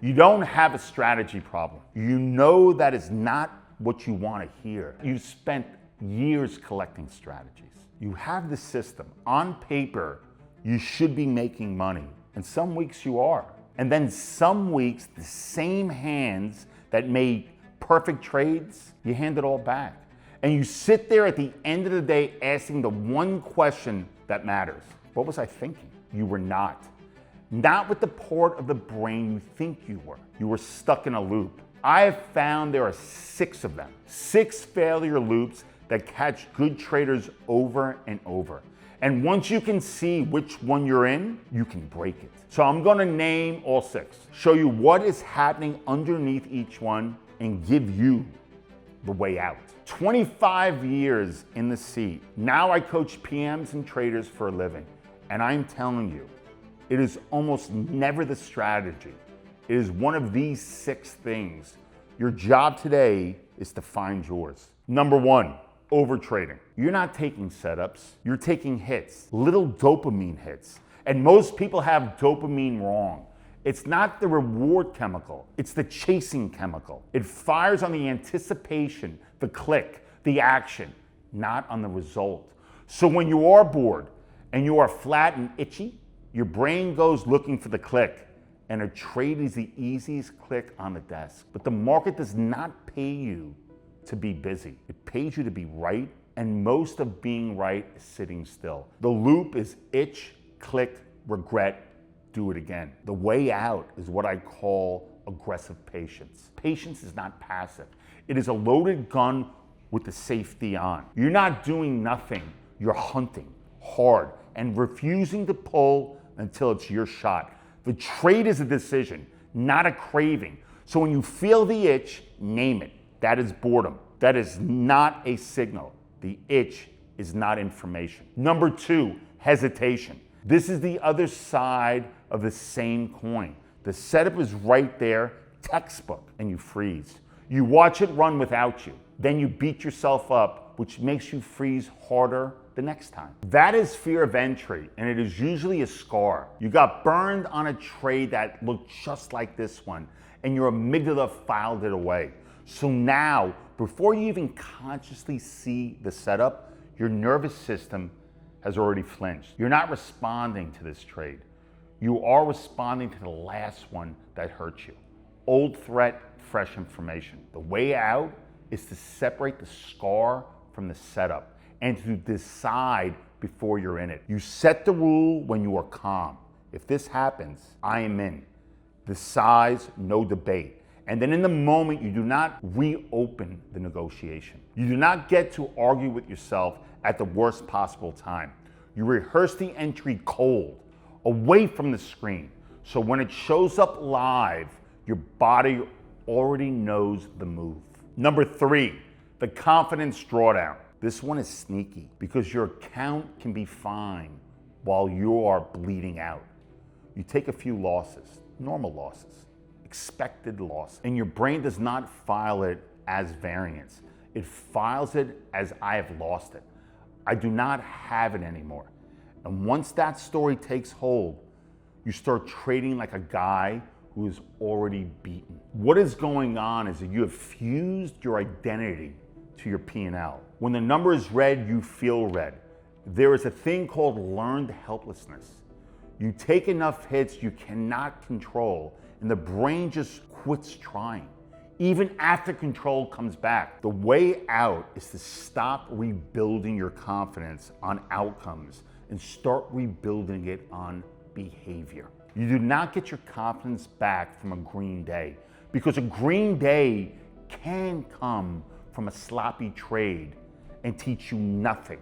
You don't have a strategy problem. You know that is not what you want to hear. You spent years collecting strategies. You have the system. On paper, you should be making money. And some weeks you are. And then some weeks, the same hands that made perfect trades, you hand it all back. And you sit there at the end of the day asking the one question that matters. What was I thinking? You were not. Not with the part of the brain you think you were. You were stuck in a loop. I have found there are 6 of them. 6 failure loops that catch good traders over and over. And once you can see which one you're in, you can break it. So I'm gonna name all 6, show you what is happening underneath each one, and give you the way out. 25 years in the seat. Now I coach PMs and traders for a living. And I'm telling you, it is almost never the strategy. It is one of these 6 things. Your job today is to find yours. Number 1, overtrading. You're not taking setups, you're taking hits, little dopamine hits. And most people have dopamine wrong. It's not the reward chemical, it's the chasing chemical. It fires on the anticipation, the click, the action, not on the result. So when you are bored and you are flat and itchy, your brain goes looking for the click, and a trade is the easiest click on the desk. But the market does not pay you to be busy. It pays you to be right, and most of being right is sitting still. The loop is itch, click, regret, do it again. The way out is what I call aggressive patience. Patience is not passive. It is a loaded gun with the safety on. You're not doing nothing. You're hunting hard and refusing to pull until it's your shot. The trade is a decision, not a craving. So when you feel the itch, name it. That is boredom. That is not a signal. The itch is not information. Number 2, hesitation. This is the other side of the same coin. The setup is right there, textbook, and you freeze. You watch it run without you. Then you beat yourself up, which makes you freeze harder the next time. That is fear of entry, and it is usually a scar. You got burned on a trade that looked just like this one, and your amygdala filed it away. So now, before you even consciously see the setup, your nervous system has already flinched. You're not responding to this trade. You are responding to the last one that hurt you. Old threat, fresh information. The way out is to separate the scar from the setup and to decide before you're in it. You set the rule when you are calm. If this happens, I am in. The size, no debate. And then in the moment, you do not reopen the negotiation. You do not get to argue with yourself at the worst possible time. You rehearse the entry cold, away from the screen. So when it shows up live, your body already knows the move. Number 3, the confidence drawdown. This one is sneaky because your account can be fine while you are bleeding out. You take a few losses, normal losses, expected loss, and your brain does not file it as variance. It files it as I have lost it. I do not have it anymore. And once that story takes hold, you start trading like a guy who is already beaten. What is going on is that you have fused your identity to your P&L. When the number is red, you feel red. There is a thing called learned helplessness. You take enough hits you cannot control, and the brain just quits trying. Even after control comes back. The way out is to stop rebuilding your confidence on outcomes and start rebuilding it on behavior. You do not get your confidence back from a green day, because a green day can come from a sloppy trade and teach you nothing.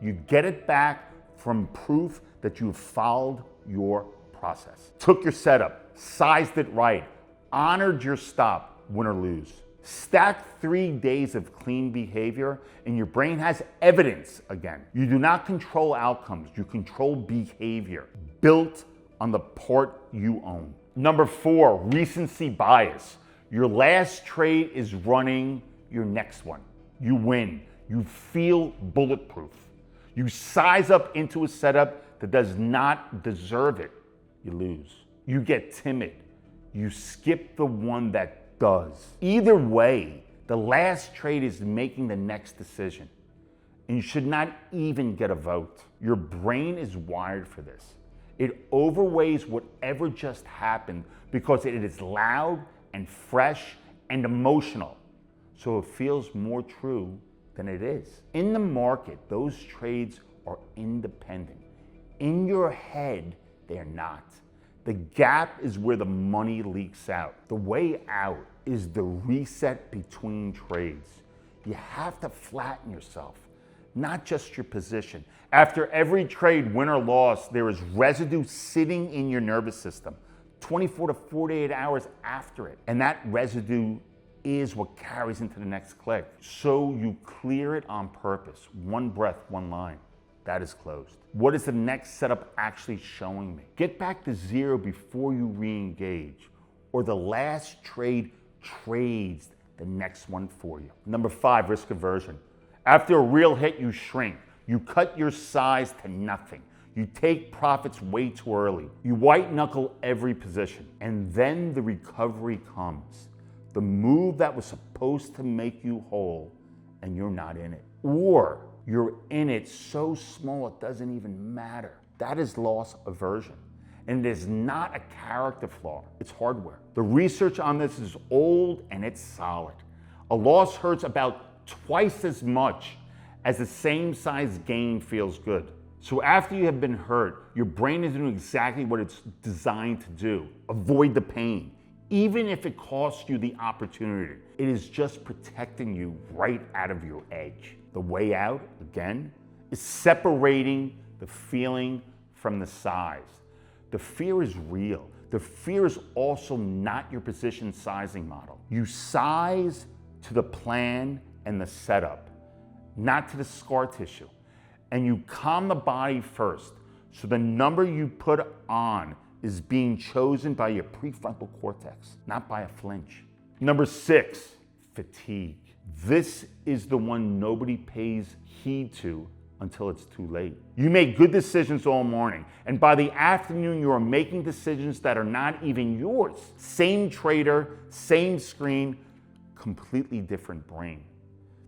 You get it back from proof that you have followed your process. Took your setup, sized it right, honored your stop, win or lose. Stack 3 days of clean behavior and your brain has evidence again. You do not control outcomes, you control behavior built on the part you own. Number 4, recency bias. Your last trade is running your next one. You win. You feel bulletproof. You size up into a setup that does not deserve it. You lose. You get timid. you skip the one that does. Either way, the last trade is making the next decision. And you should not even get a vote. Your brain is wired for this. It overweighs whatever just happened because it is loud and fresh and emotional. So it feels more true than it is. In the market, those trades are independent. In your head, they're not. The gap is where the money leaks out. The way out is the reset between trades. You have to flatten yourself, not just your position. After every trade, win or loss, there is residue sitting in your nervous system, 24 to 48 hours after it. And that residue is what carries into the next click. So you clear it on purpose. One breath, one line. That is closed. What is the next setup actually showing me? Get back to zero before you re-engage, or the last trade trades the next one for you. Number 5, risk aversion. After a real hit, you shrink. You cut your size to nothing. You take profits way too early. You white knuckle every position. And then the recovery comes. The move that was supposed to make you whole, and you're not in it. Or you're in it so small it doesn't even matter. That is loss aversion. And it is not a character flaw, it's hardware. The research on this is old and it's solid. A loss hurts about twice as much as the same size gain feels good. So after you have been hurt, your brain is doing exactly what it's designed to do. Avoid the pain, even if it costs you the opportunity. It is just protecting you right out of your edge. The way out, again, is separating the feeling from the size. The fear is real. The fear is also not your position sizing model. You size to the plan and the setup, not to the scar tissue. And you calm the body first. So the number you put on is being chosen by your prefrontal cortex, not by a flinch. Number 6, fatigue. This is the one nobody pays heed to until it's too late. You make good decisions all morning, and by the afternoon, you are making decisions that are not even yours. Same trader, same screen, completely different brain.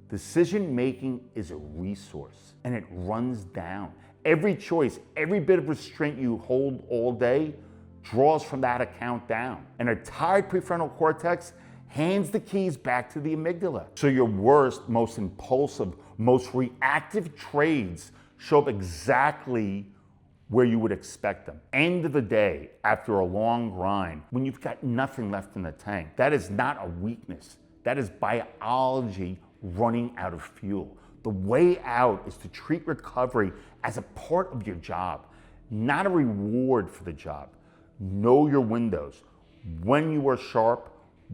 Decision making is a resource, and it runs down. Every choice, every bit of restraint you hold all day draws from that account down. And a tired prefrontal cortex hands the keys back to the amygdala. So your worst, most impulsive, most reactive trades show up exactly where you would expect them. End of the day, after a long grind, when you've got nothing left in the tank, that is not a weakness. That is biology running out of fuel. The way out is to treat recovery as a part of your job, not a reward for the job. Know your windows. When you are sharp,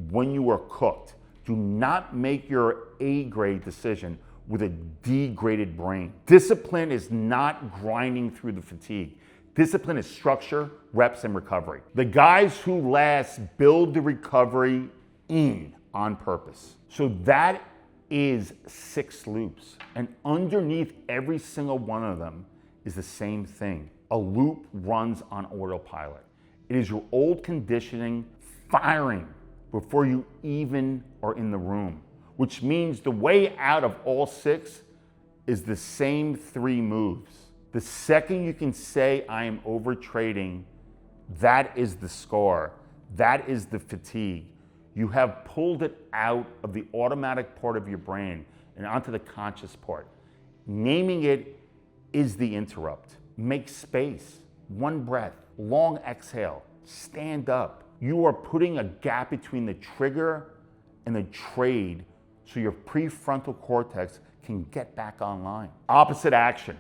when you are cooked. Do not make your A-grade decision with a D-graded brain. Discipline is not grinding through the fatigue. Discipline is structure, reps, and recovery. The guys who last build the recovery in on purpose. So that is 6 loops. And underneath every single one of them is the same thing. A loop runs on autopilot. It is your old conditioning firing before you even are in the room, which means the way out of all 6 is the same 3 moves. The second you can say, I am overtrading, that is the scar, that is the fatigue. You have pulled it out of the automatic part of your brain and onto the conscious part. Naming it is the interrupt. Make space, 1 breath, long exhale, stand up. You are putting a gap between the trigger and the trade so your prefrontal cortex can get back online. Opposite action.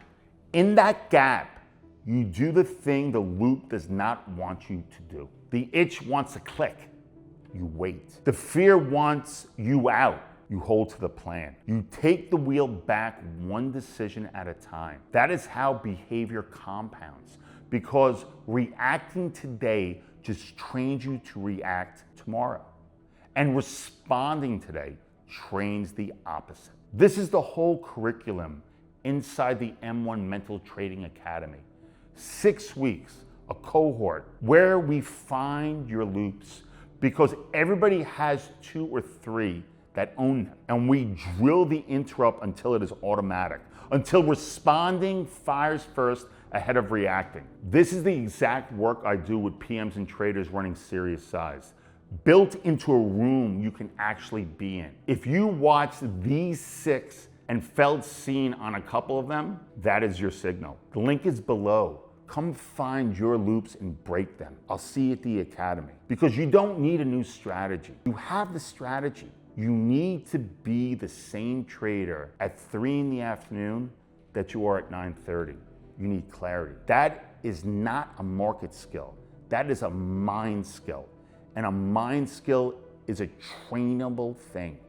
In that gap, you do the thing the loop does not want you to do. The itch wants a click. You wait. The fear wants you out. You hold to the plan. You take the wheel back 1 decision at a time. That is how behavior compounds, because reacting today just trains you to react tomorrow. And responding today trains the opposite. This is the whole curriculum inside the M1 Mental Trading Academy. 6 weeks, a cohort where we find your loops, because everybody has 2 or 3 that own them. And we drill the interrupt until it is automatic, until responding fires first ahead of reacting. This is the exact work I do with PMs and traders running serious size, built into a room you can actually be in. If you watch these 6 and felt seen on a couple of them, that is your signal. The link is below. Come find your loops and break them. I'll see you at the academy. Because you don't need a new strategy. You have the strategy. You need to be the same trader at 3 in the afternoon that you are at 9:30. You need clarity. That is not a market skill. That is a mind skill. And a mind skill is a trainable thing.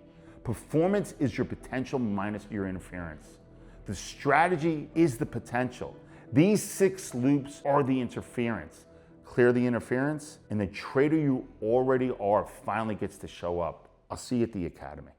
Performance is your potential minus your interference. The strategy is the potential. These 6 loops are the interference. Clear the interference, and the trader you already are finally gets to show up. I'll see you at the academy.